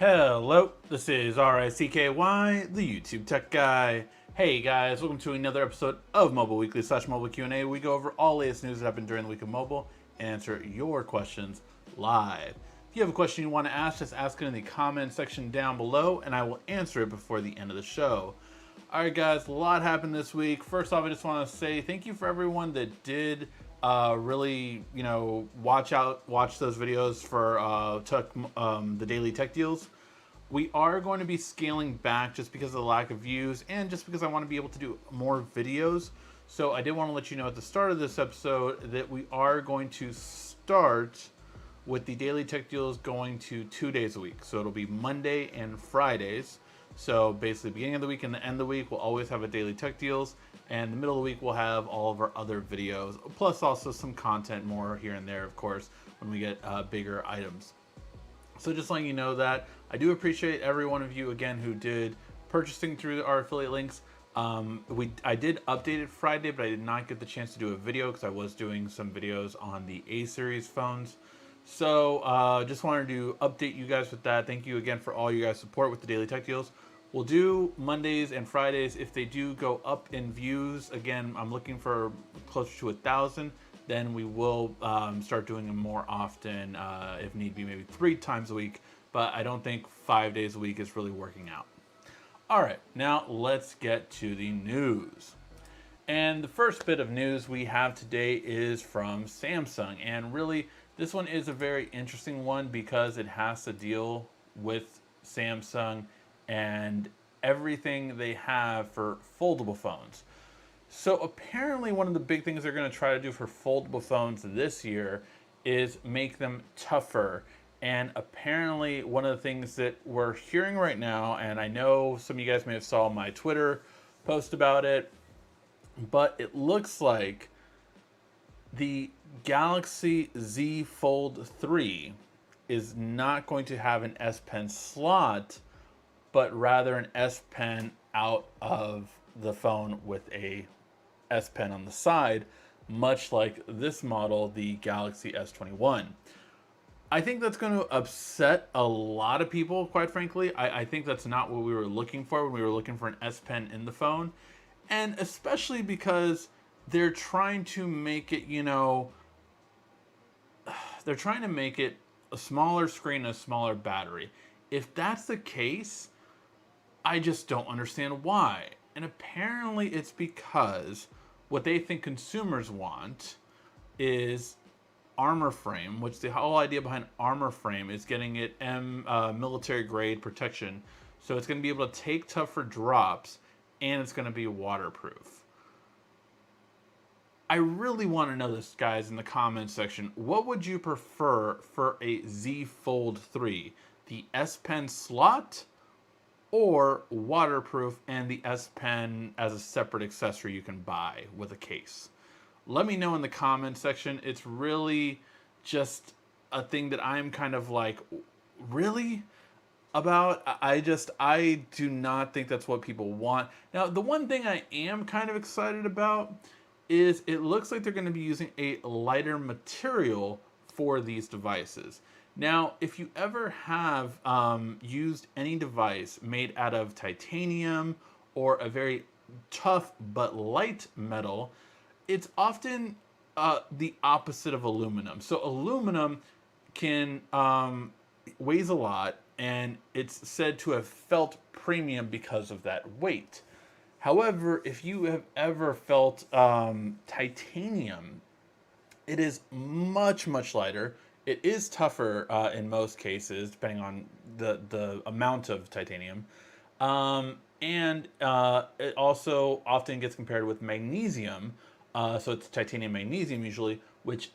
Hello, this is RICKY, the YouTube Tech Guy. Hey guys, welcome to another episode of Mobile Weekly / Mobile Q&A. We go over all latest news that happened during the week of mobile and answer your questions live. If you have a question you want to ask, just ask it in the comment section down below and I will answer it before the end of the show. Alright guys, a lot happened this week. First off, I just want to say thank you for everyone that did really, watch those videos for the daily tech deals. We are going to be scaling back just because of the lack of views and just because I want to be able to do more videos. So I did want to let you know at the start of this episode that we are going to start with the daily tech deals going to 2 days a week. So it'll be Monday and Fridays. So basically beginning of the week and the end of the week, we'll always have a daily tech deals. And the middle of the week, we'll have all of our other videos, plus also some content more here and there, of course, when we get bigger items. So just letting you know that I do appreciate every one of you again who did purchasing through our affiliate links. I did update it Friday, but I did not get the chance to do a video because I was doing some videos on the A series phones. So just wanted to update you guys with that. Thank you again for all you guys' support with the daily tech deals. We'll do Mondays and Fridays. If they do go up in views, again, I'm looking for closer to 1,000. Then we will start doing them more often, if need be, maybe 3 times a week. But I don't think 5 days a week is really working out. All right, now let's get to the news. And the first bit of news we have today is from Samsung. And really, this one is a very interesting one because it has to deal with Samsung and everything they have for foldable phones. So apparently one of the big things they're going to try to do for foldable phones this year is make them tougher. And apparently one of the things that we're hearing right now, and I know some of you guys may have saw my Twitter post about it, but it looks like the Galaxy Z Fold 3 is not going to have an S Pen slot, but rather an S Pen out of the phone with a S Pen on the side, much like this model, the Galaxy S21. I think that's going to upset a lot of people, quite frankly. I think that's not what we were looking for when we were looking for an S Pen in the phone. And especially because they're trying to make it, they're trying to make it a smaller screen, a smaller battery. If that's the case, I just don't understand why. And apparently it's because what they think consumers want is armor frame, which the whole idea behind armor frame is getting it military grade protection. So it's going to be able to take tougher drops and it's going to be waterproof. I really want to know this, guys, in the comments section. What would you prefer for a Z Fold 3? The S Pen slot or waterproof and the S Pen as a separate accessory you can buy with a case? Let me know in the comments section. It's really just a thing that I'm kind of like, really? About. I do not think that's what people want. Now, the one thing I am kind of excited about is it looks like they're going to be using a lighter material for these devices. Now, if you ever have used any device made out of titanium or a very tough but light metal, it's often the opposite of aluminum. So aluminum can weighs a lot, and it's said to have felt premium because of that weight. However, if you have ever felt titanium, it is much, much lighter. It is tougher in most cases, depending on the amount of titanium. And it also often gets compared with magnesium. So it's titanium magnesium usually, which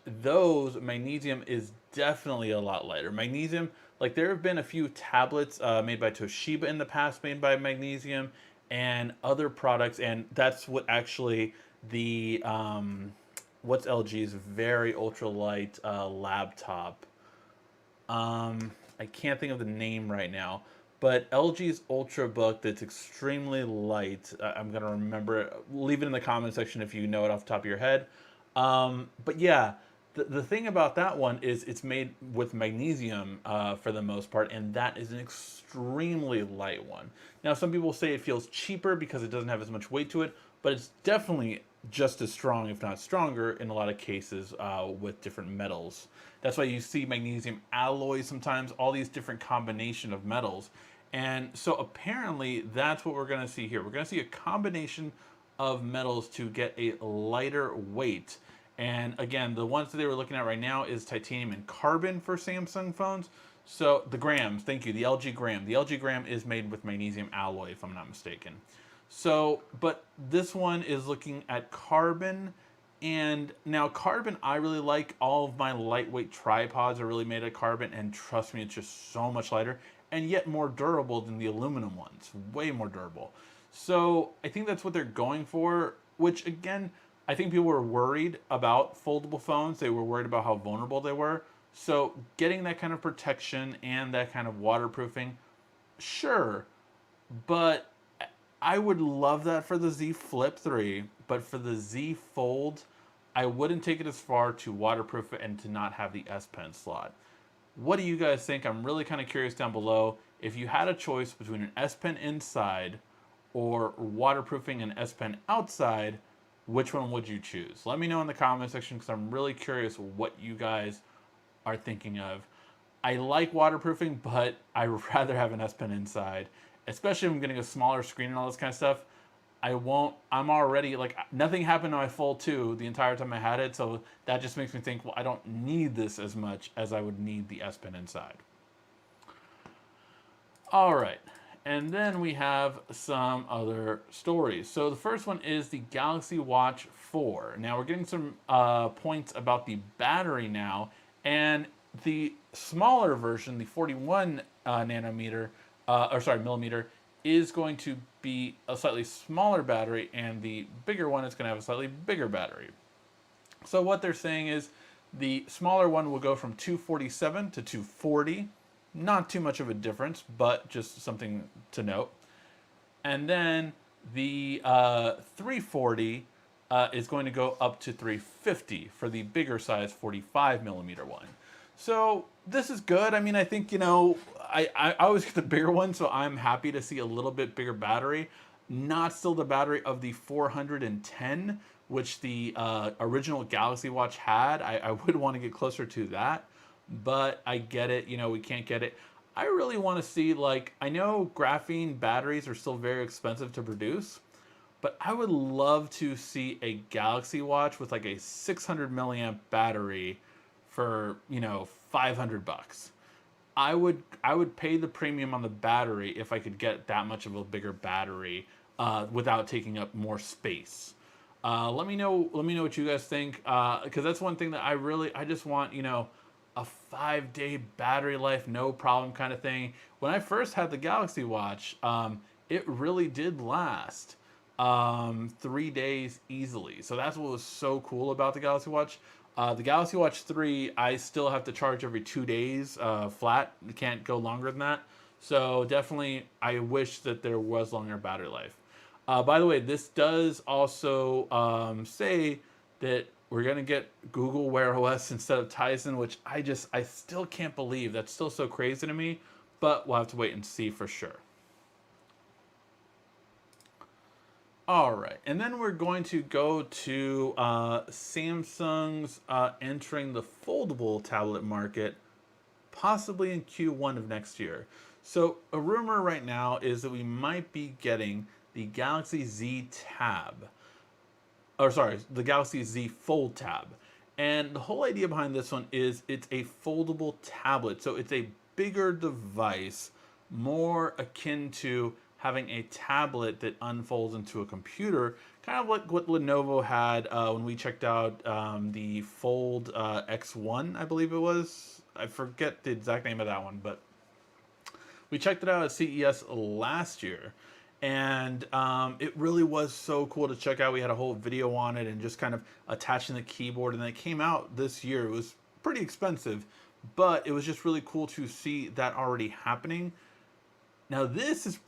magnesium is definitely a lot lighter. Magnesium, like there have been a few tablets made by Toshiba in the past made by magnesium and other products, and that's what actually the what's LG's very ultralight laptop. I can't think of the name right now, but LG's Ultrabook that's extremely light. I'm gonna remember it. Leave it in the comment section if you know it off the top of your head. But yeah, The thing about that one is it's made with magnesium for the most part, and that is an extremely light one. Now, some people say it feels cheaper because it doesn't have as much weight to it, but it's definitely just as strong, if not stronger, in a lot of cases with different metals. That's why you see magnesium alloys sometimes, all these different combination of metals. And so apparently that's what we're going to see here. We're going to see a combination of metals to get a lighter weight. And again, the ones that they were looking at right now is titanium and carbon for Samsung phones. So the grams, thank you, the LG gram. The LG gram is made with magnesium alloy, if I'm not mistaken. So, but this one is looking at carbon. And now carbon, I really like. All of my lightweight tripods are really made of carbon, and trust me, it's just so much lighter and yet more durable than the aluminum ones, way more durable. So I think that's what they're going for, which again, I think people were worried about foldable phones. They were worried about how vulnerable they were. So getting that kind of protection and that kind of waterproofing, sure, but I would love that for the Z Flip 3, but for the Z Fold, I wouldn't take it as far to waterproof it and to not have the S Pen slot. What do you guys think? I'm really kind of curious down below. If you had a choice between an S Pen inside or waterproofing an S Pen outside, which one would you choose? Let me know in the comment section because I'm really curious what you guys are thinking of. I like waterproofing, but I'd rather have an S Pen inside, especially if I'm getting a smaller screen and all this kind of stuff. I'm already, like, nothing happened to my Fold 2 the entire time I had it, so that just makes me think, well, I don't need this as much as I would need the S Pen inside. All right, and then we have some other stories. So the first one is the Galaxy Watch 4. Now we're getting some points about the battery now, and the smaller version, the 41 millimeter, is going to be a slightly smaller battery, and the bigger one is going to have a slightly bigger battery. So what they're saying is the smaller one will go from 247 to 240. Not too much of a difference, but just something to note. And then the 340 is going to go up to 350 for the bigger size 45 millimeter one. So this is good. I mean, I think, I always get the bigger one, so I'm happy to see a little bit bigger battery. Not still the battery of the 410, which the original Galaxy Watch had. I would want to get closer to that, but I get it. We can't get it. I really want to see, I know graphene batteries are still very expensive to produce, but I would love to see a Galaxy Watch with a 600 milliamp battery for, $500. I would pay the premium on the battery if I could get that much of a bigger battery without taking up more space. Let me know what you guys think, because that's one thing that I just want, a 5-day battery life, no problem kind of thing. When I first had the Galaxy Watch, it really did last 3 days easily. So that's what was so cool about the Galaxy Watch. The Galaxy Watch 3, I still have to charge every 2 days flat. You can't go longer than that. So definitely, I wish that there was longer battery life. By the way, this does also say that we're going to get Google Wear OS instead of Tizen, which I still can't believe. That's still so crazy to me, but we'll have to wait and see for sure. All right, and then we're going to go to Samsung's entering the foldable tablet market, possibly in Q1 of next year. So a rumor right now is that we might be getting the Galaxy Z Tab. The Galaxy Z Fold Tab. And the whole idea behind this one is it's a foldable tablet. So it's a bigger device, more akin to having a tablet that unfolds into a computer, kind of like what Lenovo had when we checked out the Fold X1, I believe it was. I forget the exact name of that one, but we checked it out at CES last year. And it really was so cool to check out. We had a whole video on it and just kind of attaching the keyboard. And then it came out this year. It was pretty expensive, but it was just really cool to see that already happening. Now, this is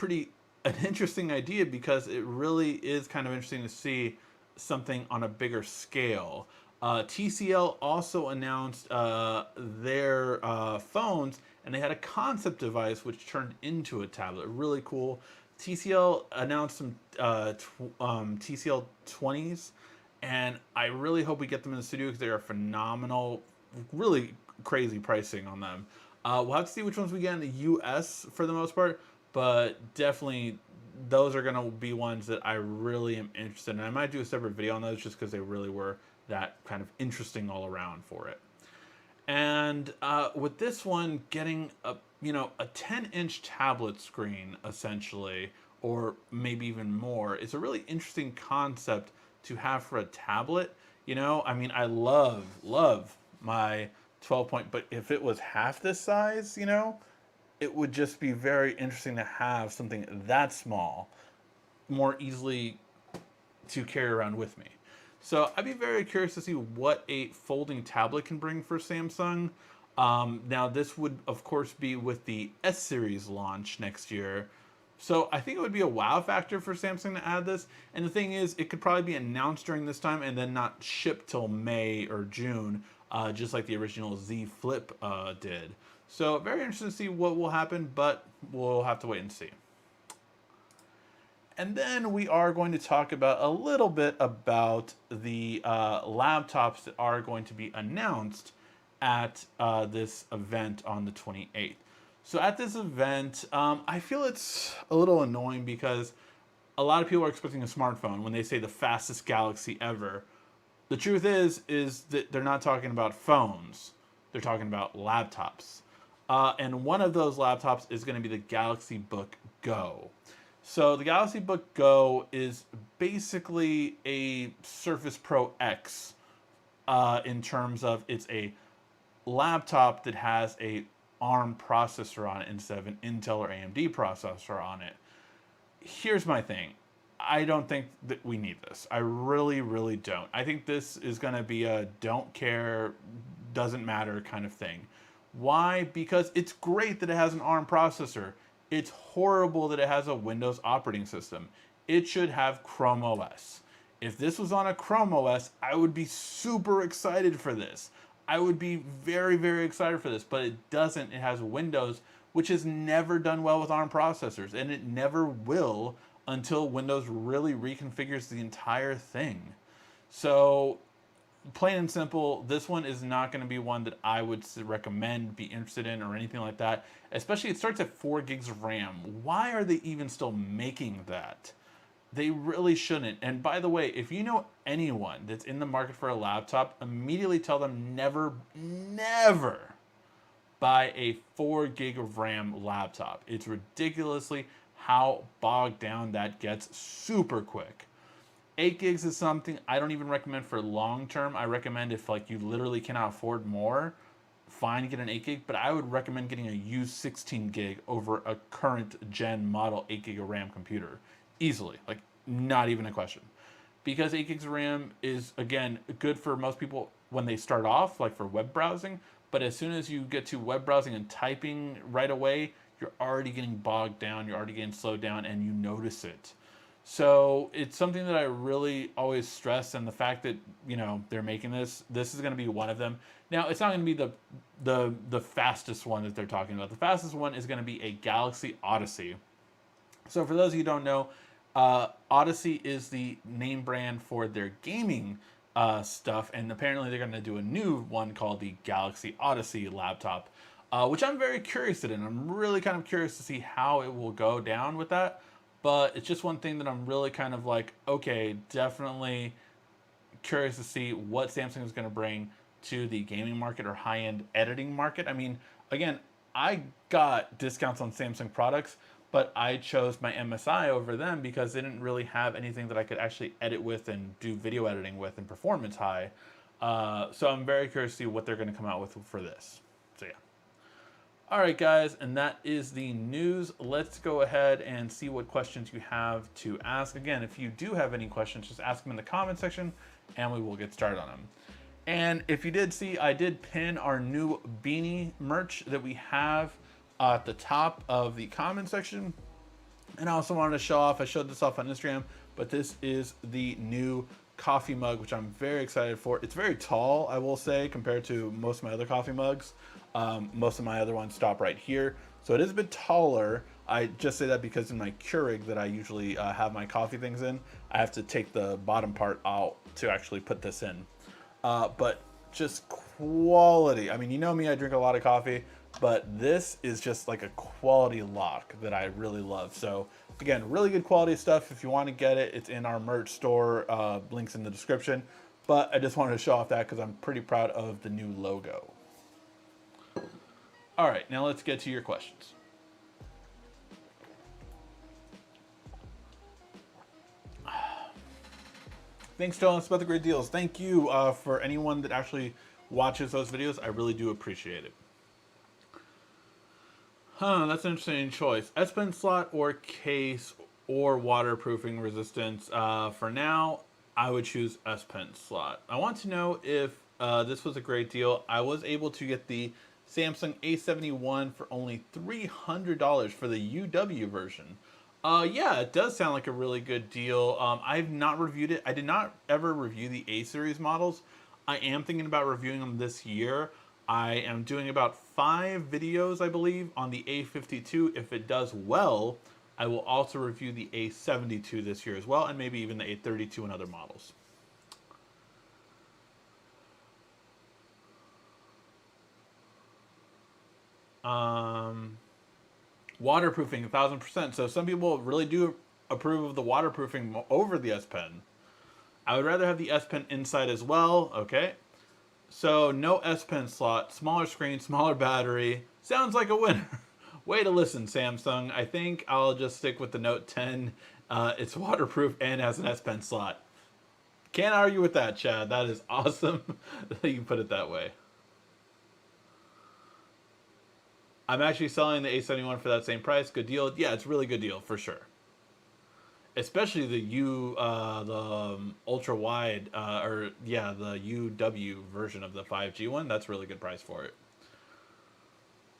an interesting idea because it really is kind of interesting to see something on a bigger scale. TCL also announced their phones, and they had a concept device which turned into a tablet. Really cool. TCL announced some TCL 20s, and I really hope we get them in the studio because they are phenomenal. Really crazy pricing on them. We'll have to see which ones we get in the US for the most part, but definitely those are going to be ones that I really am interested in. I might do a separate video on those just because they really were that kind of interesting all around for it. And with this one getting a a 10-inch tablet screen essentially, or maybe even more, it's a really interesting concept to have for a tablet. I mean, I love my 12 point, but if it was half this size, it would just be very interesting to have something that small more easily to carry around with me. So I'd be very curious to see what a folding tablet can bring for Samsung. Now this would of course be with the S series launch next year. So I think it would be a wow factor for Samsung to add this. And the thing is, it could probably be announced during this time and then not shipped till May or June, just like the original Z Flip did. So very interested to see what will happen, but we'll have to wait and see. And then we are going to talk about a little bit about the laptops that are going to be announced at this event on the 28th. So at this event, I feel it's a little annoying because a lot of people are expecting a smartphone when they say the fastest Galaxy ever. The truth is that they're not talking about phones. They're talking about laptops. And one of those laptops is going to be the Galaxy Book Go. So the Galaxy Book Go is basically a Surface Pro X in terms of it's a laptop that has a ARM processor on it instead of an Intel or AMD processor on it. Here's my thing. I don't think that we need this. I really, really don't. I think this is going to be a don't care, doesn't matter kind of thing. Why? Because it's great that it has an ARM processor. It's horrible that it has a Windows operating system. It should have Chrome OS. If this was on a Chrome OS, I would be super excited for this. I would be very, very excited for this, but it doesn't. It has Windows, which has never done well with ARM processors, and it never will until Windows really reconfigures the entire thing. So, plain and simple, this one is not going to be one that I would recommend, be interested in, or anything like that. Especially, it starts at 4 gigs of RAM. Why are they even still making that? They really shouldn't. And by the way, if you know anyone that's in the market for a laptop, immediately tell them never, never buy a 4 gig of RAM laptop. It's ridiculously how bogged down that gets super quick. 8 gigs is something I don't even recommend for long term. I recommend if like you literally cannot afford more, fine, get an 8 gig, but I would recommend getting a used 16 gig over a current gen model 8 gig of RAM computer. Easily, like not even a question. Because 8 gigs of RAM is, again, good for most people when they start off, like for web browsing, but as soon as you get to web browsing and typing right away, you're already getting bogged down, you're already getting slowed down, and you notice it. So it's something that I really always stress, and the fact that they're making this is going to be one of them. Now it's not going to be the fastest one that they're talking about. The fastest one is going to be a Galaxy Odyssey. So for those of you who don't know, Odyssey is the name brand for their gaming stuff, and apparently they're going to do a new one called the Galaxy Odyssey laptop, which I'm very curious in. I'm really kind of curious to see how it will go down with that. But it's just one thing that I'm really kind of like, okay, definitely curious to see what Samsung is going to bring to the gaming market or high-end editing market. I mean, again, I got discounts on Samsung products, but I chose my MSI over them because they didn't really have anything that I could actually edit with and do video editing with and performance high. So I'm very curious to see what they're going to come out with for this. So yeah. All right, guys, and that is the news. Let's go ahead and see what questions you have to ask. Again, if you do have any questions, just ask them in the comment section, and we will get started on them. And if you did see, I did pin our new beanie merch that we have at the top of the comment section. And I also wanted to show off, I showed this off on Instagram, but this is the new coffee mug, which I'm very excited for. It's very tall, I will say, compared to most of my other coffee mugs. Most of my other ones stop right here, so it is a bit taller. I just say that because in my Keurig that I usually have my coffee things in, I have to take the bottom part out to actually put this in. But just quality. I mean, you know me, I drink a lot of coffee, but this is just like a quality lock that I really love. So again, really good quality stuff. If you want to get it, it's in our merch store. Links in the description. But I just wanted to show off that because I'm pretty proud of the new logo. All right, now let's get to your questions. Thanks, Dylan, about the great deals. Thank you for anyone that actually watches those videos. I really do appreciate it. That's an interesting choice. S Pen slot or case or waterproofing resistance. For now, I would choose S Pen slot. I want to know if this was a great deal. I was able to get the Samsung A71 for only $300 for the UW version. Yeah, it does sound like a really good deal. I've not reviewed it. I did not ever review the A series models. I am thinking about reviewing them this year. I am doing about 5 videos, I believe, on the A52. If it does well, I will also review the A72 this year as well, and maybe even the A32 and other models. Waterproofing 1000%. So some people really do approve of the waterproofing over the S Pen. I would rather have the S Pen inside as well. Okay. So no S Pen slot, smaller screen, smaller battery. Sounds like a winner. Way to listen, Samsung. I think I'll just stick with the Note 10. It's waterproof and has an S Pen slot. Can't argue with that, Chad. That is awesome that you put it that way. I'm actually selling the A71 for that same price. Good deal. Yeah, it's a really good deal for sure. Especially the ultra wide, the UW version of the 5G one. That's a really good price for it.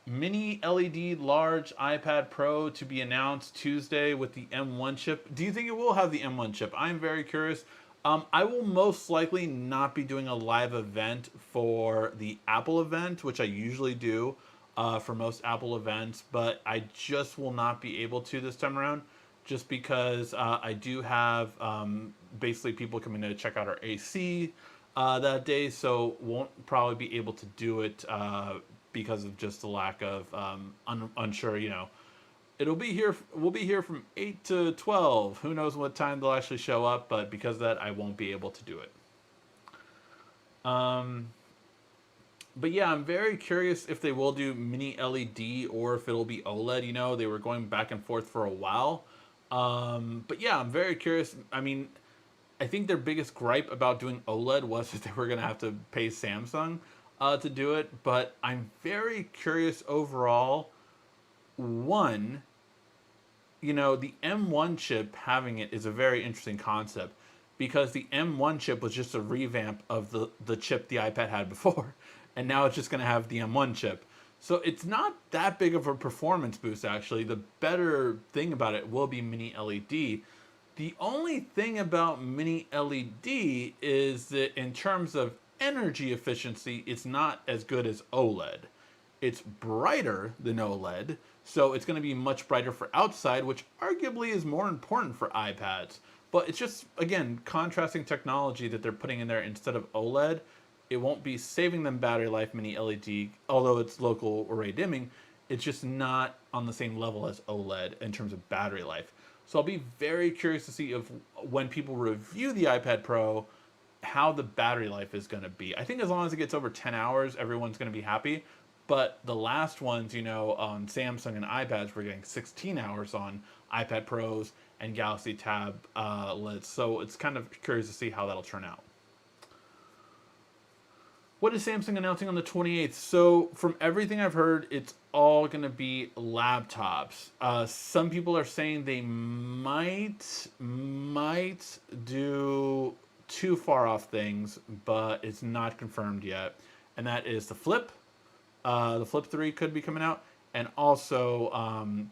Mini LED large iPad Pro to be announced Tuesday with the M1 chip. Do you think it will have the M1 chip? I'm very curious. I will most likely not be doing a live event for the Apple event, which I usually do. For most Apple events, but I just will not be able to this time around just because I do have basically people coming to check out our AC that day, so won't probably be able to do it because of just the lack of unsure, you know. We'll be here from 8 to 12. Who knows what time they'll actually show up, but because of that, I won't be able to do it. But yeah, I'm very curious if they will do mini LED or if it'll be OLED. You know, they were going back and forth for a while. But yeah, I'm very curious. I mean, I think their biggest gripe about doing OLED was that they were going to have to pay Samsung to do it. But I'm very curious overall. One, you know, the M1 chip having it is a very interesting concept because the M1 chip was just a revamp of the chip the iPad had before. And now it's just going to have the M1 chip. So it's not that big of a performance boost, actually. The better thing about it will be mini LED. The only thing about mini LED is that in terms of energy efficiency, it's not as good as OLED. It's brighter than OLED, so it's going to be much brighter for outside, which arguably is more important for iPads. But it's just, again, contrasting technology that they're putting in there instead of OLED. It won't be saving them battery life mini LED, although it's local array dimming. It's just not on the same level as OLED in terms of battery life. So I'll be very curious to see if when people review the iPad Pro, how the battery life is going to be. I think as long as it gets over 10 hours, everyone's going to be happy. But the last ones, you know, on Samsung and iPads, we're getting 16 hours on iPad Pros and Galaxy Tab lids. So it's kind of curious to see how that'll turn out. What is Samsung announcing on the 28th? So from everything I've heard, it's all going to be laptops. Some people are saying they might do two far off things, but it's not confirmed yet. And that is the Flip. The Flip 3 could be coming out. And also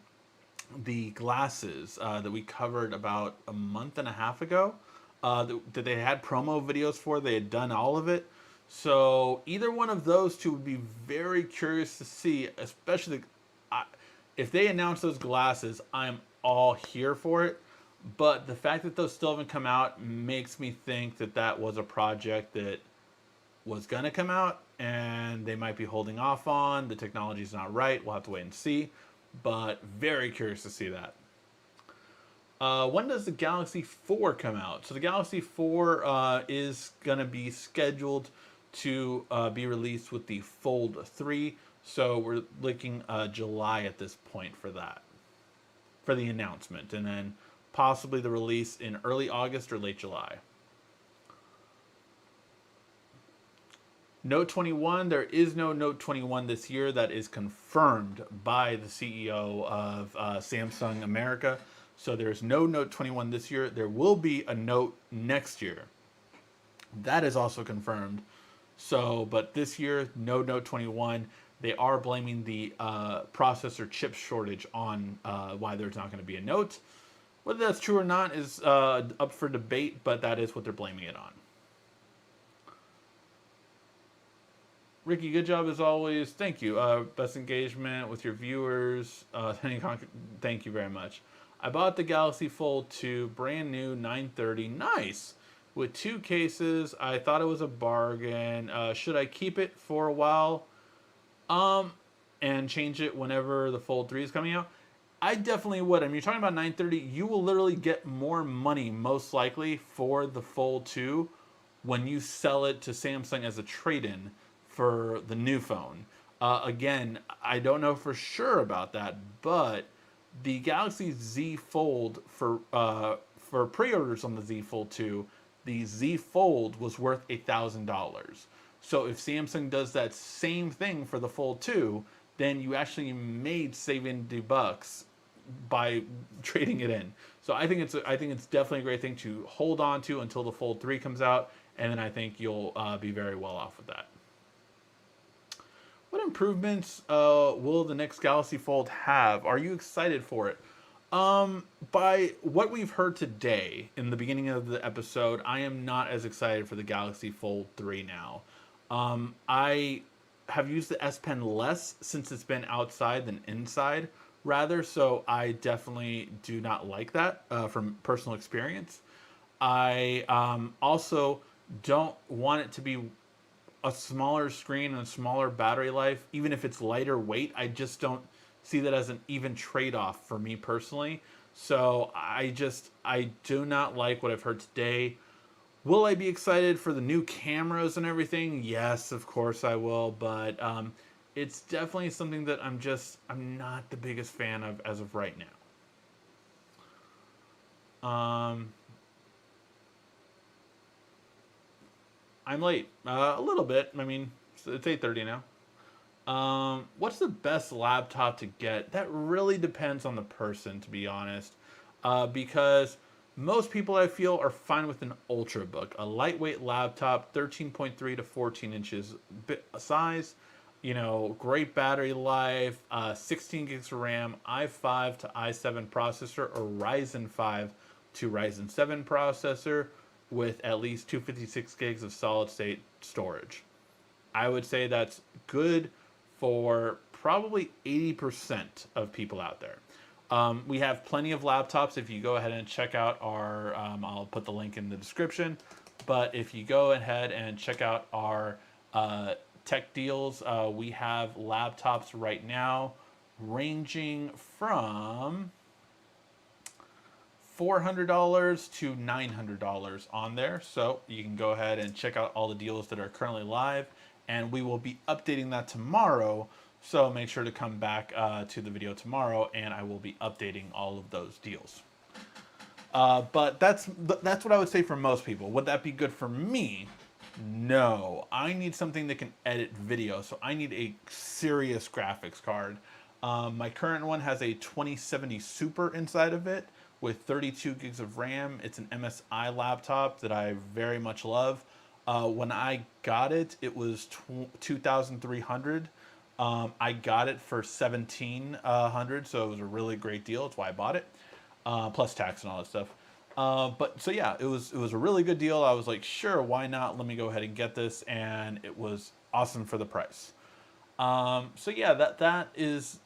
the glasses that we covered about a month and a half ago. that they had promo videos for. They had done all of it. So either one of those two would be very curious to see, especially if they announce those glasses. I'm all here for it. But the fact that those still haven't come out makes me think that that was a project that was going to come out and they might be holding off on. The technology's not right. We'll have to wait and see. But very curious to see that. When does the Galaxy 4 come out? So the Galaxy 4 is going to be scheduled to be released with the Fold 3. So we're looking July at this point for that, for the announcement. And then possibly the release in early August or late July. Note 21, there is no Note 21 this year. That is confirmed by the CEO of Samsung America. So there's no Note 21 this year. There will be a Note next year. That is also confirmed. So, but this year, no Note 21. They are blaming the processor chip shortage on why there's not going to be a Note. Whether that's true or not is up for debate, but that is what they're blaming it on. Ricky, good job as always. Thank you. Best engagement with your viewers. Thank you very much. I bought the Galaxy Fold 2, brand new, 930. Nice. With 2 cases. I thought it was a bargain. Should I keep it for a while and change it whenever the Fold 3 is coming out? I definitely would. I mean, you're talking about 930. You will literally get more money, most likely, for the Fold 2 when you sell it to Samsung as a trade-in for the new phone. Again, I don't know for sure about that, but the Galaxy Z Fold for pre-orders on the Z Fold 2, the Z Fold was worth $1,000. So if Samsung does that same thing for the Fold 2, then you actually made $70 by trading it in. So I think it's definitely a great thing to hold on to until the Fold 3 comes out, and then I think you'll be very well off with that. What improvements will the next Galaxy Fold have? Are you excited for it? By what we've heard today in the beginning of the episode, I am not as excited for the Galaxy Fold 3 now. I have used the S Pen less since it's been outside than inside, rather, so I definitely do not like that from personal experience. I also don't want it to be a smaller screen and a smaller battery life, even if it's lighter weight. I just don't see that as an even trade-off for me personally. So I do not like what I've heard today. Will I be excited for the new cameras and everything? Yes, of course I will, but it's definitely something that I'm not the biggest fan of as of right now. I'm late. A little bit. I mean, it's 8:30 now. What's the best laptop to get? That really depends on the person, to be honest. Because most people, I feel, are fine with an Ultrabook. A lightweight laptop, 13.3 to 14 inches size. You know, great battery life, 16 gigs of RAM, i5 to i7 processor, or Ryzen 5 to Ryzen 7 processor, with at least 256 gigs of solid state storage. I would say that's good for probably 80% of people out there. We have plenty of laptops. If you go ahead and check out our, I'll put the link in the description, but if you go ahead and check out our tech deals, we have laptops right now ranging from $400 to $900 on there. So you can go ahead and check out all the deals that are currently live, and we will be updating that tomorrow. So make sure to come back to the video tomorrow, and I will be updating all of those deals. But that's what I would say for most people. Would that be good for me? No. I need something that can edit video, so I need a serious graphics card. My current one has a 2070 Super inside of it with 32 gigs of RAM. It's an MSI laptop that I very much love. When I got it, it was $2,300. I got it for $1,700, so it was a really great deal. That's why I bought it, plus tax and all that stuff. But so yeah, it was a really good deal. I was like, sure, why not? Let me go ahead and get this, and it was awesome for the price. So yeah, that is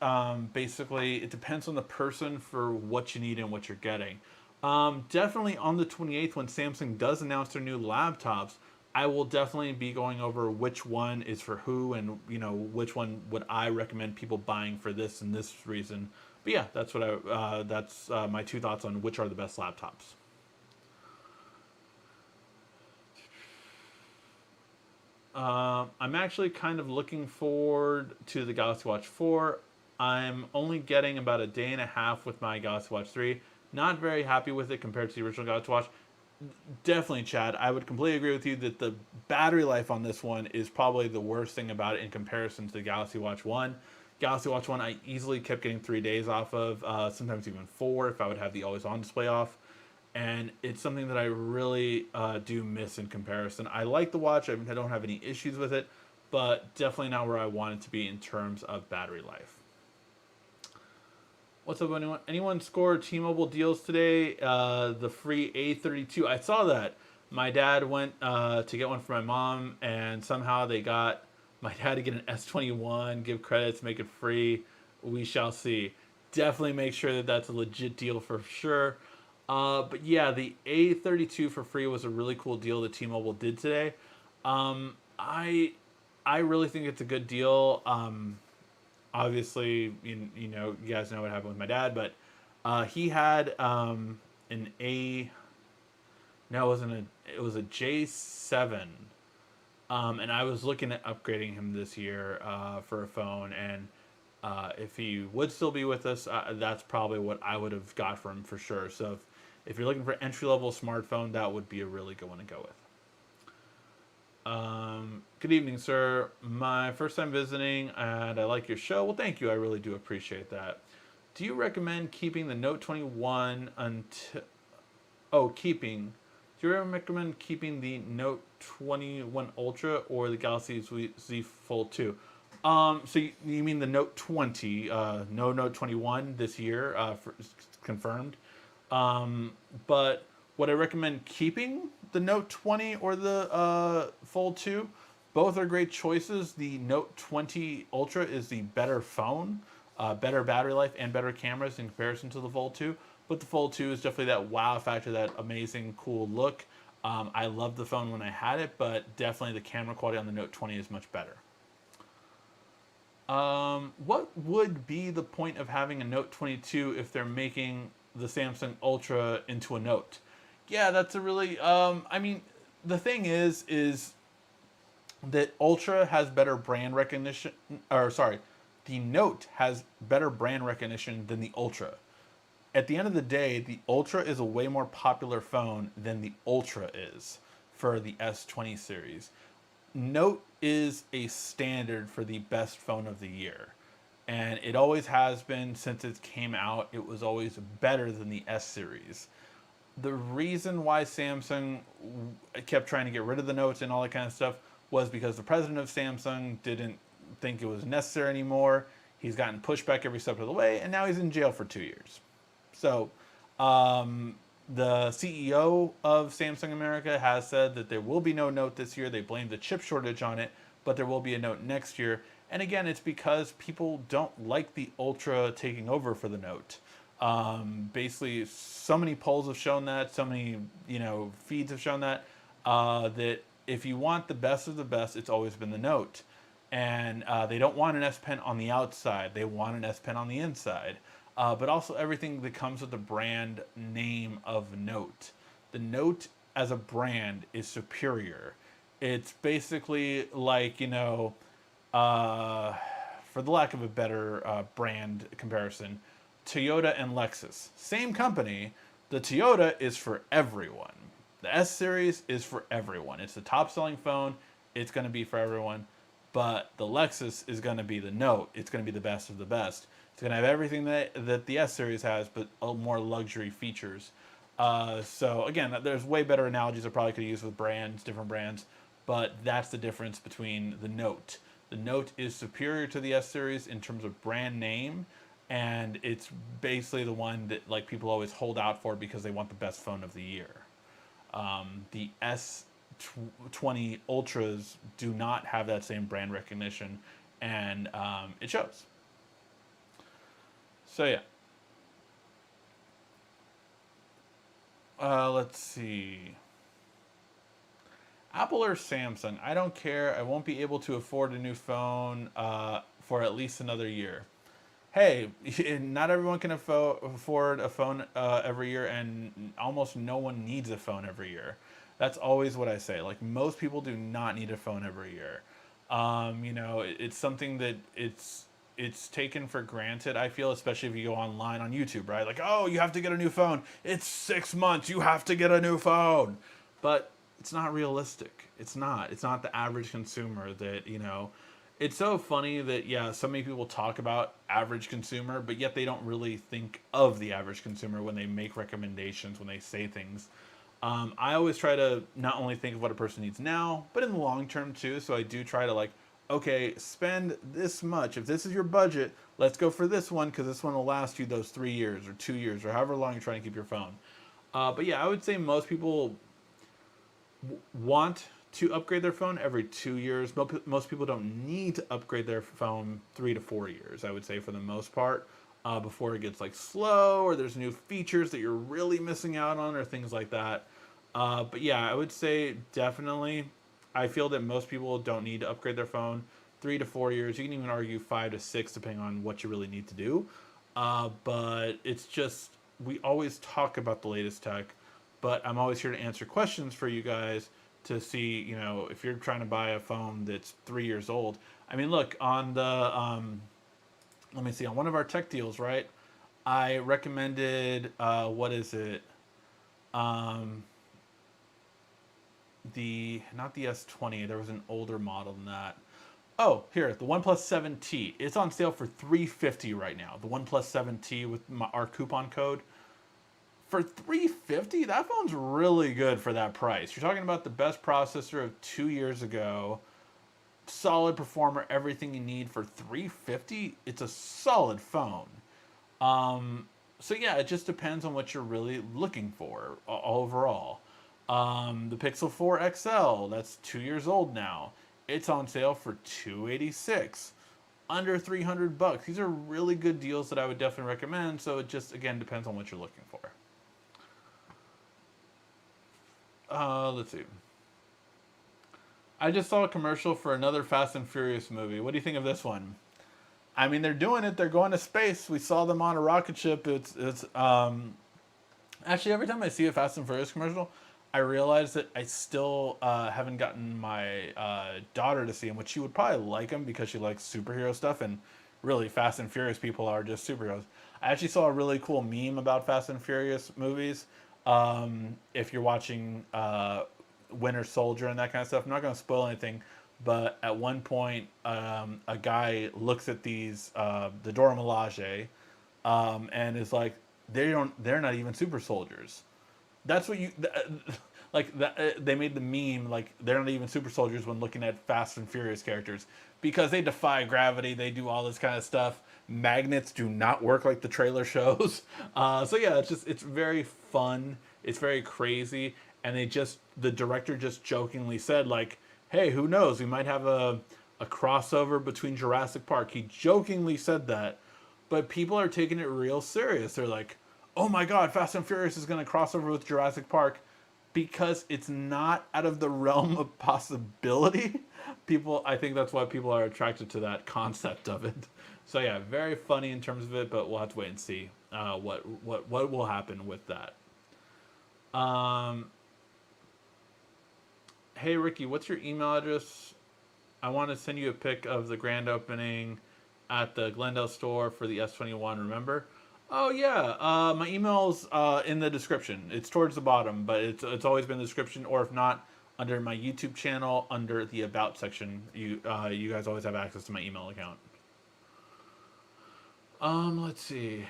basically, it depends on the person for what you need and what you're getting. Definitely on the 28th, when Samsung does announce their new laptops, I will definitely be going over which one is for who, and which one would I recommend people buying for this and this reason. But yeah, that's my two thoughts on which are the best laptops. I'm actually kind of looking forward to the Galaxy Watch 4. I'm only getting about a day and a half with my Galaxy Watch 3. Not very happy with it compared to the original Galaxy Watch. Definitely, Chad. I would completely agree with you that the battery life on this one is probably the worst thing about it in comparison to the Galaxy Watch 1. Galaxy Watch 1, I easily kept getting 3 days off of, sometimes even 4 if I would have the always on display off. And it's something that I really do miss in comparison. I like the watch, I don't have any issues with it, but definitely not where I want it to be in terms of battery life. What's up, anyone? Anyone score T-Mobile deals today? The free A32. I saw that. My dad went to get one for my mom, and somehow they got my dad to get an S21, give credits, make it free. We shall see. Definitely make sure that that's a legit deal for sure. But yeah, the A32 for free was a really cool deal that T-Mobile did today. I really think it's a good deal. Obviously, you guys know what happened with my dad, but he had an A. No, it wasn't a. It was a J7, and I was looking at upgrading him this year for a phone, and if he would still be with us, that's probably what I would have got for him for sure. So if you're looking for entry level smartphone, that would be a really good one to go with. Good evening, sir. My first time visiting, and I like your show. Well, thank you. I really do appreciate that. Do you recommend keeping the Note 21 until? Oh, keeping. Do you recommend keeping the Note 21 Ultra or the Galaxy Z Fold 2? So you mean the Note 20? No Note 21 this year, confirmed. But would I recommend keeping the Note 20 or the Fold 2? Both are great choices. The Note 20 Ultra is the better phone, better battery life, and better cameras in comparison to the Fold 2. But the Fold 2 is definitely that wow factor, that amazing, cool look. I loved the phone when I had it, but definitely the camera quality on the Note 20 is much better. What would be the point of having a Note 22 if they're making the Samsung Ultra into a Note? Yeah, that's a really. The thing is that Ultra has better brand recognition. Or sorry, the Note has better brand recognition than the Ultra. At the end of the day, the Ultra is a way more popular phone than the Ultra is for the S20 series. Note is a standard for the best phone of the year. And it always has been since it came out. It was always better than the S series. The reason why Samsung kept trying to get rid of the Notes and all that kind of stuff was because the president of Samsung didn't think it was necessary anymore. He's gotten pushback every step of the way, and now he's in jail for 2 years. So, the CEO of Samsung America has said that there will be no Note this year. They blame the chip shortage on it, but there will be a Note next year. And again, it's because people don't like the Ultra taking over for the Note. Basically, so many polls have shown that, so many feeds have shown that that if you want the best of the best, it's always been the Note. And they don't want an S Pen on the outside; they want an S Pen on the inside. But also everything that comes with the brand name of Note. The Note as a brand is superior. It's basically like, for the lack of a better brand comparison, Toyota and Lexus. Same company. The Toyota is for everyone. The S series is for everyone. It's the top selling phone. It's going to be for everyone. But the Lexus is going to be the Note. It's going to be the best of the best. It's going to have everything that the S series has, but more luxury features. So again, there's way better analogies I probably could use with brands, different brands, but that's the difference between the Note. The Note is superior to the S series in terms of brand name, and it's basically the one that like people always hold out for because they want the best phone of the year. The S20 Ultras do not have that same brand recognition, and it shows. So yeah, let's see. Apple or Samsung? I don't care. I won't be able to afford a new phone for at least another year. Hey, not everyone can afford a phone every year, and almost no one needs a phone every year. That's always what I say. Like most people do not need a phone every year. It's something that it's taken for granted. I feel, especially if you go online on YouTube, right? Like, oh, you have to get a new phone. It's 6 months. You have to get a new phone, but it's not realistic. It's not. It's not the average consumer that it's so funny that yeah, so many people talk about average consumer, but yet they don't really think of the average consumer when they make recommendations, when they say things. I always try to not only think of what a person needs now, but in the long term too. So I do try to like, okay, spend this much. If this is your budget, let's go for this one because this one will last you those 3 years or 2 years or however long you're trying to keep your phone. But yeah, I would say most people want to upgrade their phone every 2 years. Most people don't need to upgrade their phone 3 to 4 years, I would say, for the most part, before it gets like slow or there's new features that you're really missing out on or things like that. But yeah, I would say definitely. I feel that most people don't need to upgrade their phone 3 to 4 years. You can even argue 5 to 6, depending on what you really need to do. But it's just we always talk about the latest tech, but I'm always here to answer questions for you guys to see, if you're trying to buy a phone that's 3 years old. I mean, look, on the, let me see, on one of our tech deals, right? I recommended, what is it? Um, not the S20, there was an older model than that. Oh, here, the OnePlus 7T. It's on sale for $350 right now. The OnePlus 7T with our coupon code for $350, that phone's really good for that price. You're talking about the best processor of 2 years ago, solid performer, everything you need for $350. It's a solid phone. So yeah, it just depends on what you're really looking for overall. The Pixel 4 XL, that's 2 years old now. It's on sale for $286, under $300. These are really good deals that I would definitely recommend. So it just again depends on what you're looking for. Let's see. I just saw a commercial for another Fast and Furious movie. What do you think of this one? I mean, they're doing it. They're going to space. We saw them on a rocket ship. It's actually every time I see a Fast and Furious commercial, I realize that I still haven't gotten my daughter to see them, which she would probably like them because she likes superhero stuff, and really Fast and Furious people are just superheroes. I actually saw a really cool meme about Fast and Furious movies. If you're watching Winter Soldier and that kind of stuff, I'm not going to spoil anything, but at one point, a guy looks at the Dora Milaje, and is like, they're not even super soldiers. That's what you like. That they made the meme like they're not even super soldiers when looking at Fast and Furious characters because they defy gravity. They do all this kind of stuff. Magnets do not work like the trailer shows. So yeah, it's very fun. It's very crazy, and the director just jokingly said like, "Hey, who knows? We might have a crossover between Jurassic Park." He jokingly said that, but people are taking it real serious. They're like, oh my god, Fast and Furious is going to cross over with Jurassic Park, because it's not out of the realm of possibility. I think that's why people are attracted to that concept of it. So yeah, very funny in terms of it, but we'll have to wait and see what will happen with that. Um, hey Ricky, what's your email address? I want to send you a pic of the grand opening at the Glendale store for the S21. Remember? Oh yeah, my email's in the description. It's towards the bottom, but it's always been in the description. Or if not, under my YouTube channel, under the About section, you guys always have access to my email account. Let's see.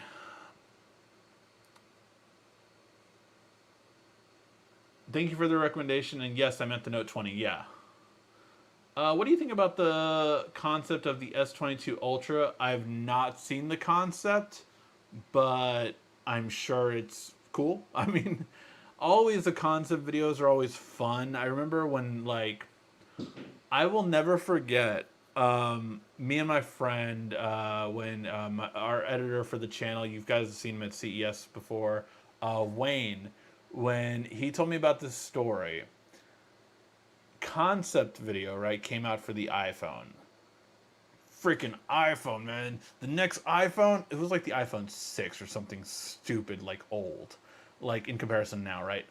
Thank you for the recommendation, and yes, I meant the Note 20. Yeah. What do you think about the concept of the S22 Ultra? I've not seen the concept, but I'm sure it's cool. I mean, always the concept videos are always fun. I remember when, like, I will never forget me and my friend, when our editor for the channel, you guys have seen him at CES before, Wayne, when he told me about this story. Concept video, right, came out for the iPhone. Freaking iPhone, man. The next iPhone, it was like the iPhone 6 or something stupid, like old. Like in comparison now, right?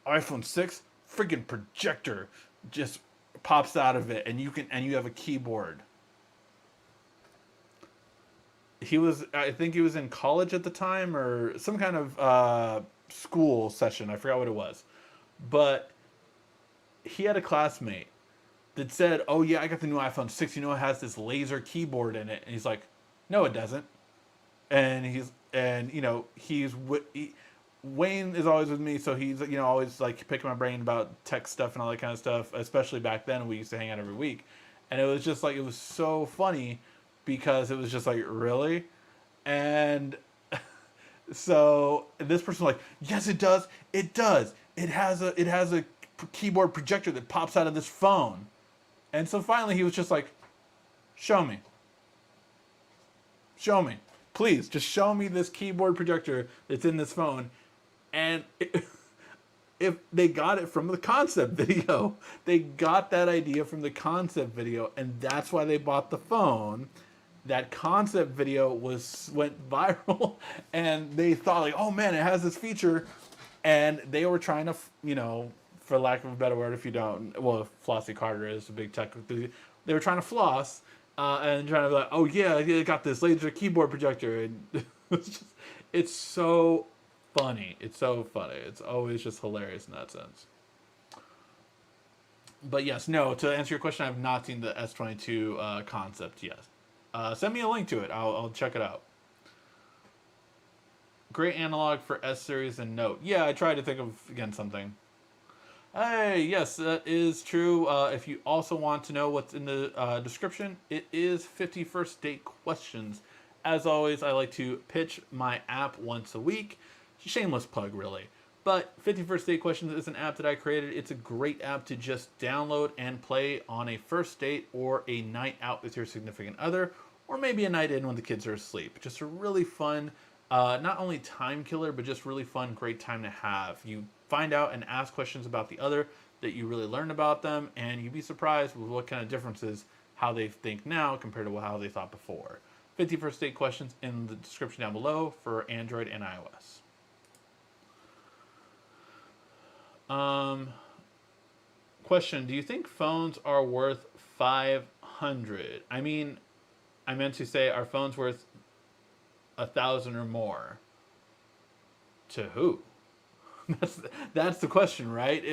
iPhone 6, freaking projector just pops out of it and you have a keyboard. I think he was in college at the time or some kind of school session. I forgot what it was. But he had a classmate that said, "Oh yeah, I got the new iPhone 6. You know, it has this laser keyboard in it." And he's like, "No, it doesn't." And Wayne is always with me, so he's always like picking my brain about tech stuff and all that kind of stuff. Especially back then, we used to hang out every week, and it was just like it was so funny because it was just like really, and so this person was like, "Yes, it does. It does. It has a keyboard projector that pops out of this phone." And so finally he was just like, "Show me. Show me. Please, just show me this keyboard projector that's in this phone." And if they got it from the concept video, they got that idea from the concept video, and that's why they bought the phone. That concept video went viral, and they thought like, "Oh man, it has this feature," and they were trying to, for lack of a better word, if you don't, well, Flossie Carter is a big tech enthusiast. They were trying to floss and trying to be like, "Oh yeah, I got this laser keyboard projector," and it's so funny. It's so funny. It's always just hilarious in that sense. But yes, no. To answer your question, I have not seen the S22 concept yet. Send me a link to it. I'll check it out. Great analog for S series and Note. Yeah, I tried to think of again something. Hey, yes, that is true. If you also want to know what's in the description, it is 51st Date Questions. As always, I like to pitch my app once a week. Shameless plug, really. But 51st Date Questions is an app that I created. It's a great app to just download and play on a first date or a night out with your significant other, or maybe a night in when the kids are asleep. Just a really fun, not only time killer, but just really fun, great time to have. You find out and ask questions about the other that you really learn about them, and you'd be surprised with what kind of differences how they think now compared to how they thought before. 51st Date Questions in the description down below for Android and iOS. Question: do you think phones are worth 500? I mean, I meant to say, are phones worth 1,000 or more? To who? That's the question, right?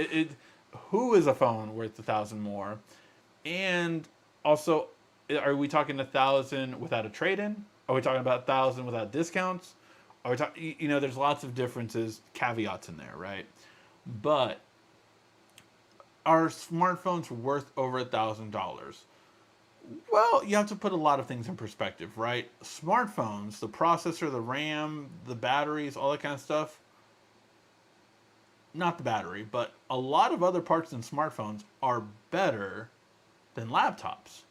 Who is a phone worth 1,000 more? And also, are we talking 1,000 without a trade-in? Are we talking about 1,000 without discounts? Are we talking? There's lots of differences, caveats in there, right? But are smartphones worth over $1,000? Well, you have to put a lot of things in perspective, right? Smartphones, the processor, the RAM, the batteries, all that kind of stuff. Not the battery, but a lot of other parts in smartphones are better than laptops.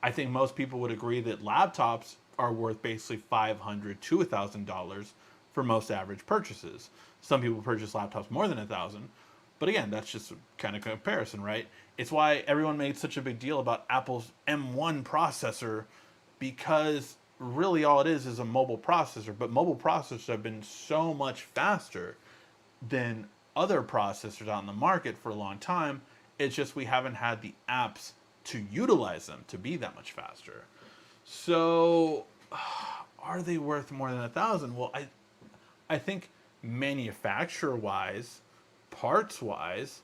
I think most people would agree that laptops are worth basically $500 to $1,000 for most average purchases. Some people purchase laptops more than 1,000, but again, that's just a kind of comparison, right? It's why everyone made such a big deal about Apple's M1 processor, because really all it is a mobile processor, but mobile processors have been so much faster than other processors out in the market for a long time. It's just we haven't had the apps to utilize them to be that much faster. So, are they worth more than 1,000? Well, I think manufacturer-wise, parts-wise,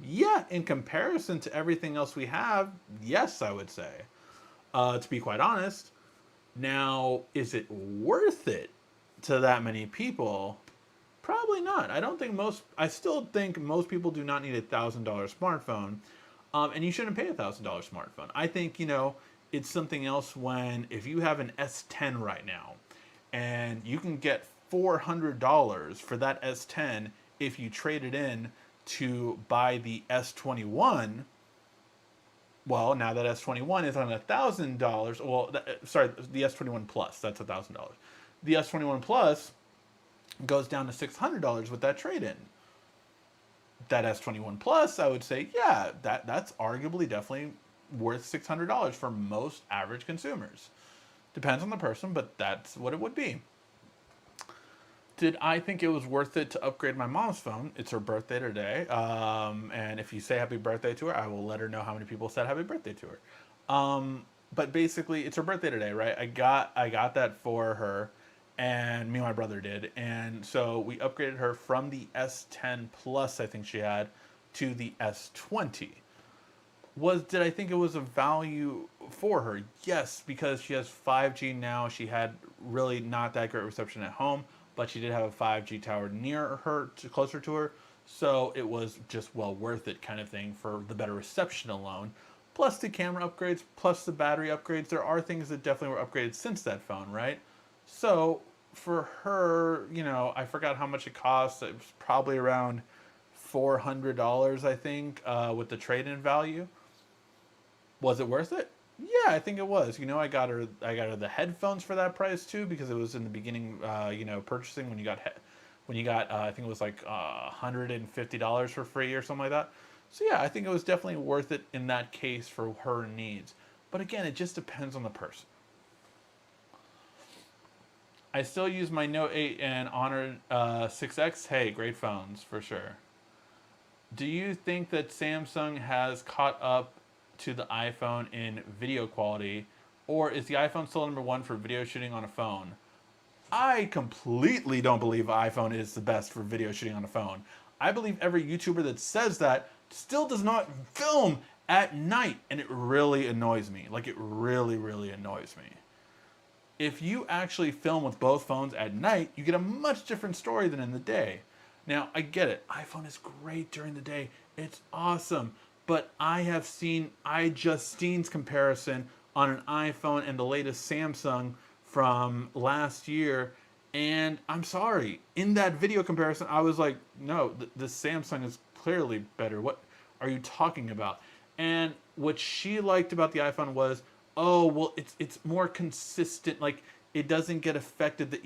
yeah, in comparison to everything else we have, yes, I would say. To be quite honest, now, is it worth it to that many people? Probably not. I still think most people do not need $1,000 smartphone. And you shouldn't pay $1,000 smartphone. I think, it's something else when, if you have an S10 right now, and you can get $400 for that S10 if you trade it in to buy the S21. Well, now that S21 is on $1,000. Well, sorry, the S21 Plus, that's $1,000. The S21 Plus goes down to $600 with that trade-in. That S21 Plus, I would say, yeah, that's arguably definitely worth $600 for most average consumers. Depends on the person, but that's what it would be. Did I think it was worth it to upgrade my mom's phone? It's her birthday today. And if you say happy birthday to her, I will let her know how many people said happy birthday to her. But basically, it's her birthday today, right? I got that for her, and me and my brother did. And so we upgraded her from the S10 Plus, I think she had, to the S20. Did I think it was a value for her? Yes, because she has 5G now. She had really not that great reception at home, but she did have a 5G tower near her, closer to her, so it was just well worth it kind of thing for the better reception alone. Plus the camera upgrades, plus the battery upgrades. There are things that definitely were upgraded since that phone, right? So for her, I forgot how much it cost. It was probably around $400, I think, with the trade-in value. Was it worth it? Yeah, I think it was. I got her the headphones for that price too, because it was in the beginning, purchasing when you got I think it was like $150 for free or something like that. So yeah, I think it was definitely worth it in that case for her needs. But again, it just depends on the person. I still use my Note 8 and Honor 6X. Hey, great phones for sure. Do you think that Samsung has caught up to the iPhone in video quality, or is the iPhone still number one for video shooting on a phone? I completely don't believe iPhone is the best for video shooting on a phone. I believe every YouTuber that says that still does not film at night, and it really annoys me. Like, it really, really annoys me. If you actually film with both phones at night, you get a much different story than in the day. Now, I get it. iPhone is great during the day. It's awesome. But I just seen comparison on an iPhone and the latest Samsung from last year, and I'm sorry. In that video comparison, I was like, no, the Samsung is clearly better. What are you talking about? And what she liked about the iPhone was, oh, well, it's more consistent. Like, it doesn't get affected.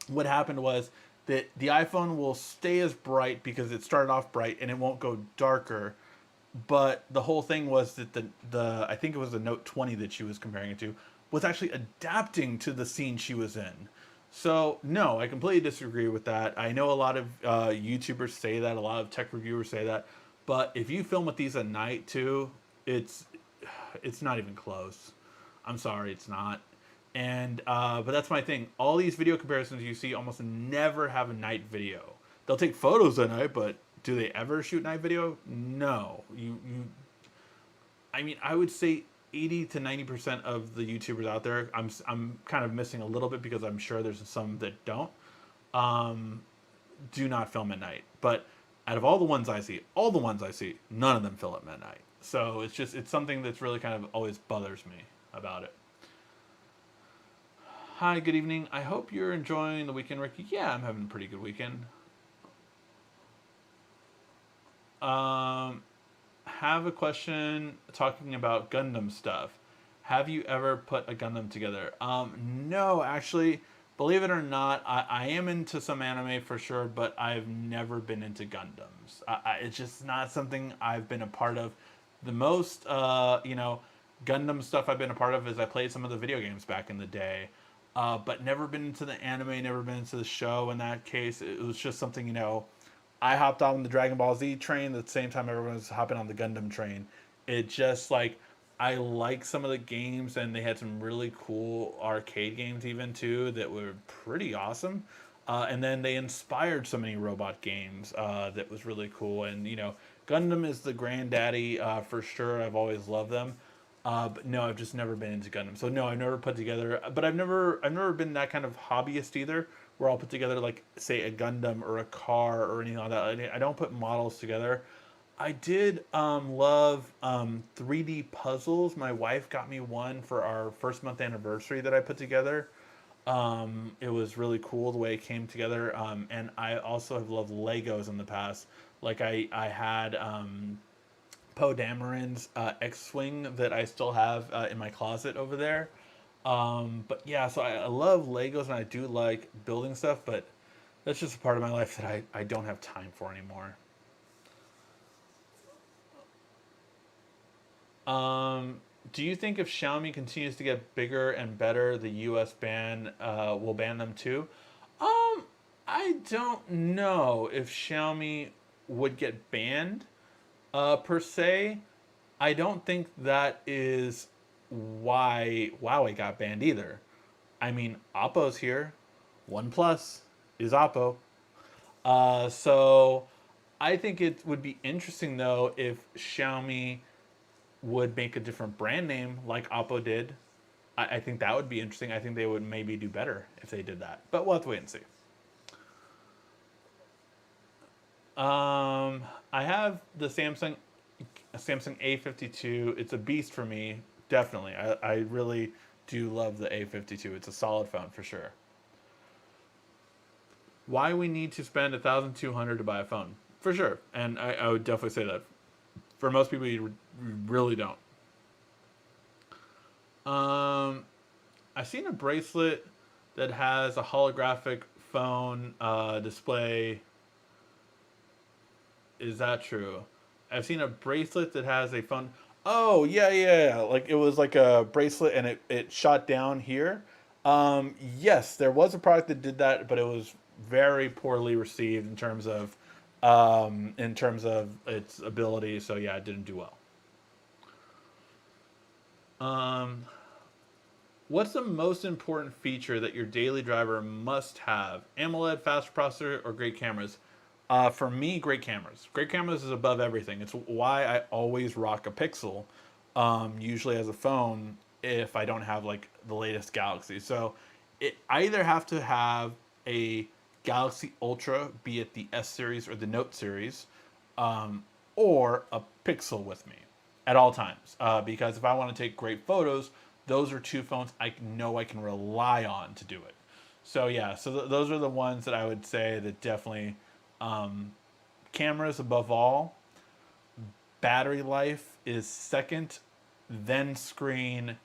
What happened was that the iPhone will stay as bright because it started off bright and it won't go darker. But the whole thing was that the I think it was the Note 20 that she was comparing it to, was actually adapting to the scene she was in. So no, I completely disagree with that. I know a lot of YouTubers say that, a lot of tech reviewers say that, but if you film with these at night too, it's not even close. I'm sorry, it's not. And but that's my thing. All these video comparisons you see almost never have a night video. They'll take photos at night, but do they ever shoot night video? No. I mean, I would say 80 to 90% of the YouTubers out there, I'm kind of missing a little bit because I'm sure there's some that don't, do not film at night. But out of all the ones I see, none of them film at night. So it's something that's really kind of always bothers me about it. Hi, good evening. I hope you're enjoying the weekend, Ricky. Yeah, I'm having a pretty good weekend. Have a question talking about Gundam stuff. Have you ever put a Gundam together? No, actually, believe it or not, I am into some anime for sure, but I've never been into Gundams. It's just not something I've been a part of. The most, Gundam stuff I've been a part of is I played some of the video games back in the day. But never been into the anime, never been into the show in that case. It was just something, I hopped on the Dragon Ball Z train at the same time everyone was hopping on the Gundam train. It just, I like some of the games, and they had some really cool arcade games even, too, that were pretty awesome. And then they inspired so many robot games that was really cool. And, Gundam is the granddaddy for sure. I've always loved them. But no, I've just never been into Gundam. So no, I've never put together. But I've never been that kind of hobbyist either, where I'll put together say a Gundam or a car or anything like that. I don't put models together. I did love 3D puzzles. My wife got me one for our first month anniversary that I put together. It was really cool the way it came together. And I also have loved Legos in the past. Like I had Poe Dameron's X-Wing that I still have in my closet over there. But yeah, so I love Legos and I do like building stuff, but that's just a part of my life that I don't have time for anymore. Um, do you think if Xiaomi continues to get bigger and better, the U.S. ban will ban them too? Um, I don't know if Xiaomi would get banned per se. I don't think that is why Huawei got banned either. I mean, Oppo's here. OnePlus is Oppo. So I think it would be interesting though if Xiaomi would make a different brand name like Oppo did. I think that would be interesting. I think they would maybe do better if they did that. But we'll have to wait and see. I have the Samsung A52. It's a beast for me, definitely. I really do love the A52. It's a solid phone for sure. Why we need to spend 1,200 to buy a phone? For sure, and I would definitely say that. For most people, you really don't. Um, I've seen a bracelet that has a holographic phone display. Is that true? I've seen a bracelet that has a phone. Oh yeah. Like it was like a bracelet and it shot down here. Yes, there was a product that did that, but it was very poorly received in terms of its ability. So yeah, it didn't do well. Um, what's the most important feature that your daily driver must have? AMOLED, fast processor, or great cameras? For me, great cameras. Great cameras is above everything. It's why I always rock a Pixel, usually as a phone, if I don't have like the latest Galaxy. So I either have to have a Galaxy Ultra, be it the S series or the Note series, um, or a Pixel with me at all times. Because if I want to take great photos, those are two phones I know I can rely on to do it. So yeah, so those are the ones that I would say that definitely um, cameras above all. Battery life is second, then screen,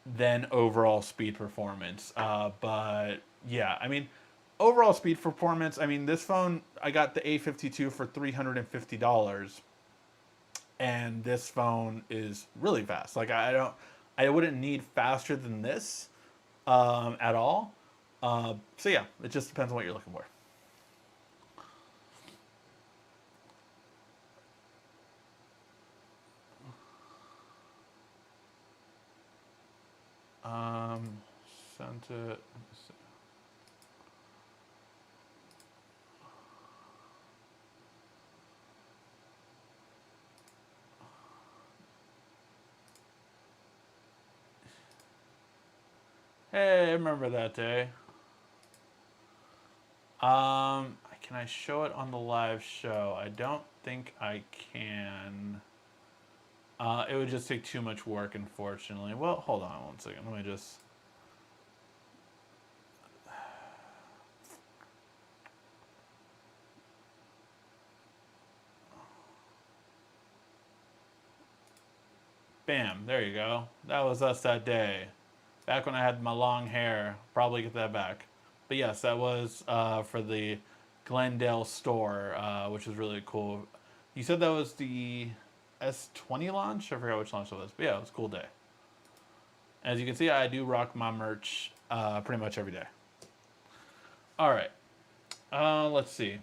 then overall speed performance. But yeah, I mean, overall speed performance. I mean, this phone I got the A52 for $350, and this phone is really fast. Like I wouldn't need faster than this at all. So yeah, it just depends on what you're looking for. Um, sent it. Hey, I remember that day. Can I show it on the live show? I don't think I can. It would just take too much work, unfortunately. Well, hold on one second. Let me just. Bam, there you go. That was us that day. Back when I had my long hair. Probably get that back. But yes, that was for the Glendale store, which was really cool. You said that was the S20 launch? I forgot which launch it was. But yeah, it was a cool day. As you can see, I do rock my merch pretty much every day. All right. Let's see.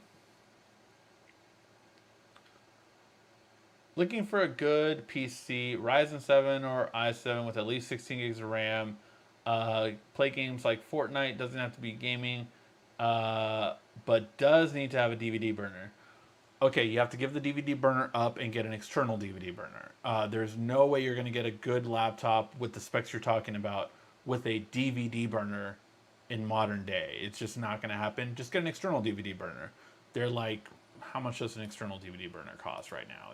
Looking for a good PC, Ryzen 7 or i7 with at least 16 gigs of RAM. Play games like Fortnite, doesn't have to be gaming, uh, but does need to have a DVD burner. Okay, you have to give the DVD burner up and get an external DVD burner. There's no way you're going to get a good laptop with the specs you're talking about with a DVD burner in modern day. It's just not going to happen. Just get an external DVD burner. They're like how much does an external DVD burner cost right now?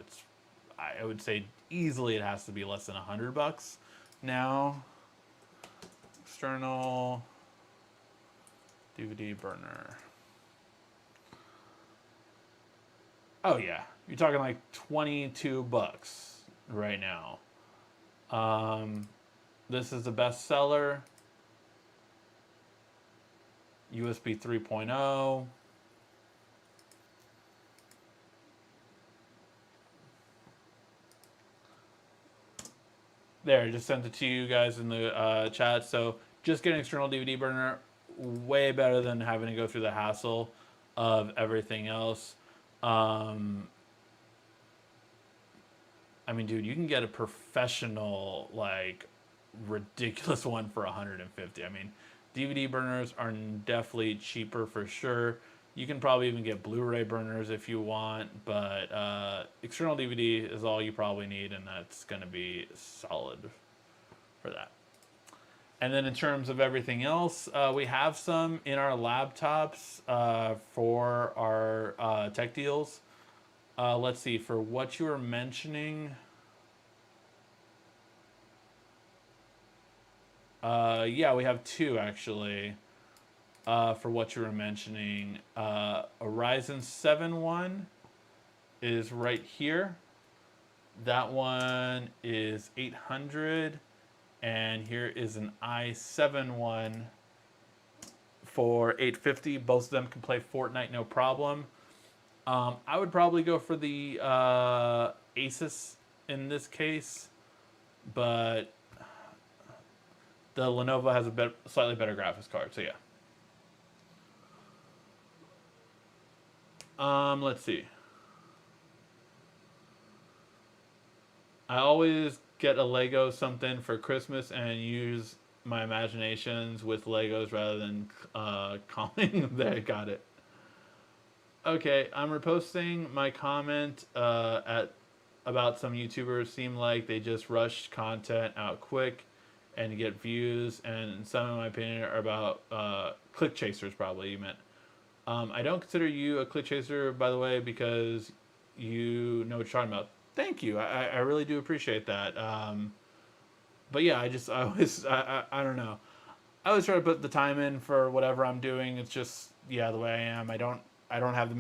I would say easily it has to be less than $100 now. External DVD burner. Oh yeah, you're talking like $22 right now. This is the best seller. USB 3.0. There, I just sent it to you guys in the chat. So just get an external DVD burner, way better than having to go through the hassle of everything else. I mean, dude, you can get a professional, like, ridiculous one for 150. I mean, DVD burners are definitely cheaper for sure. You can probably even get Blu-ray burners if you want, but external DVD is all you probably need, and that's going to be solid for that. And then in terms of everything else, we have some in our laptops for our tech deals. Let's see, for what you were mentioning. Yeah, we have two actually. For what you were mentioning, a Ryzen 7 one is right here. That one is 800, and here is an i7 one for 850. Both of them can play Fortnite no problem. I would probably go for the Asus in this case, but the Lenovo has a slightly better graphics card, so yeah. Let's see. I always get a Lego something for Christmas and use my imaginations with Legos rather than calling. There, got it. Okay, I'm reposting my comment about some YouTubers seem like they just rush content out quick and to get views, and some, in my opinion, are about click chasers. Probably you meant. I don't consider you a click chaser, by the way, because you know what you're talking about. Thank you. I really do appreciate that. But yeah, I don't know. I always try to put the time in for whatever I'm doing. It's just, yeah, the way I am. I don't have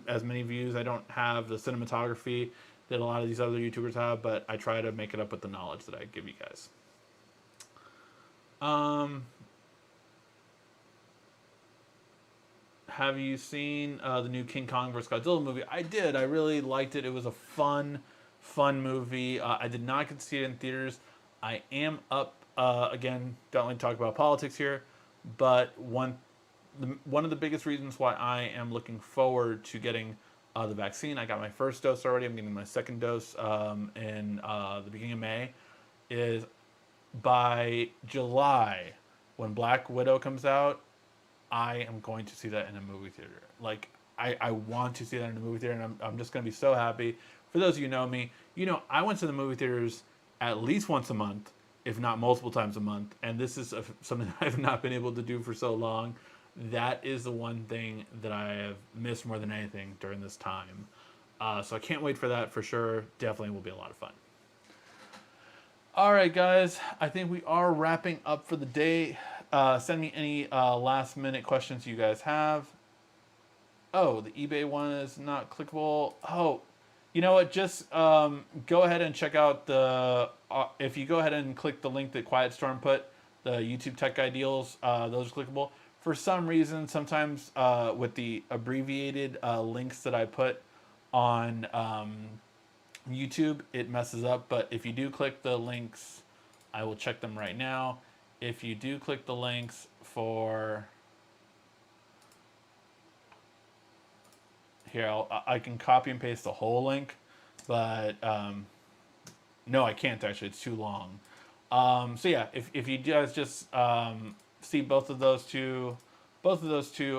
as many views. I don't have the cinematography that a lot of these other YouTubers have, but I try to make it up with the knowledge that I give you guys. Have you seen the new King Kong vs. Godzilla movie? I did. I really liked it. It was a fun movie. I did not get to see it in theaters. I am up, again, don't like to talk about politics here, but one of the biggest reasons why I am looking forward to getting the vaccine, I got my first dose already, I'm getting my second dose in the beginning of May, is by July, when Black Widow comes out, I am going to see that in a movie theater. Like, I want to see that in a movie theater, and I'm just going to be so happy. For those of you who know me, you know I went to the movie theaters at least once a month, if not multiple times a month, and this is something I've not been able to do for so long. That is the one thing that I have missed more than anything during this time. So I can't wait for that for sure. Definitely will be a lot of fun. All right, guys. I think we are wrapping up for the day. Send me any last minute questions you guys have. Oh, the eBay one is not clickable. Oh, you know what? Just go ahead and check out the... if you go ahead and click the link that Quiet Storm put, the YouTube Tech Guy deals, those are clickable. For some reason, sometimes with the abbreviated links that I put on YouTube, it messes up. But if you do click the links, I will check them right now. If you do click the links for... Here, I can copy and paste the whole link, but no, I can't actually. It's too long. So yeah, if you guys just see both of those two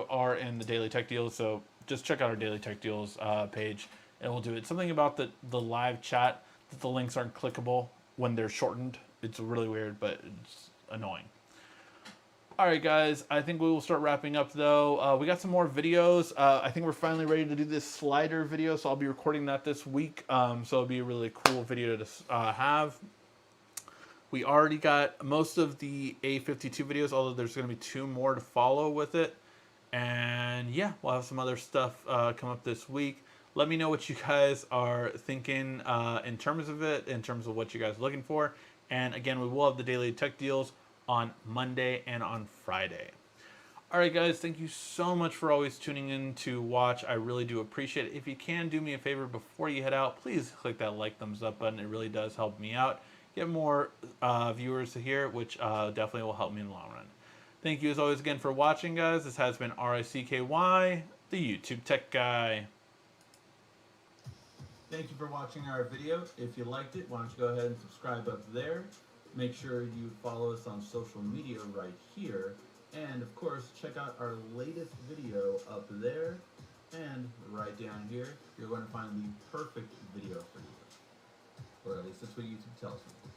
are in the Daily Tech Deals. So just check out our Daily Tech Deals page, and we'll do it. Something about the live chat that the links aren't clickable when they're shortened. It's really weird, but it's annoying. All right, guys, I think we will start wrapping up, though. We got some more videos. I think we're finally ready to do this slider video, so I'll be recording that this week. So it'll be a really cool video to have. We already got most of the A52 videos, although there's going to be 2 more to follow with it. And yeah, we'll have some other stuff come up this week. Let me know what you guys are thinking in terms of it, in terms of what you guys are looking for. And again, we will have the daily tech deals on Monday and on Friday. All right, guys, thank you so much for always tuning in to watch. I really do appreciate it. If you can do me a favor before you head out, please click that like, thumbs up button. It really does help me out. Get more viewers here, which definitely will help me in the long run. Thank you as always again for watching, guys. This has been RICKY, the YouTube Tech Guy. Thank you for watching our video. If you liked it, why don't you go ahead and subscribe up there. Make sure you follow us on social media right here. And of course, check out our latest video up there. And right down here, you're going to find the perfect video for you. Or at least that's what YouTube tells me.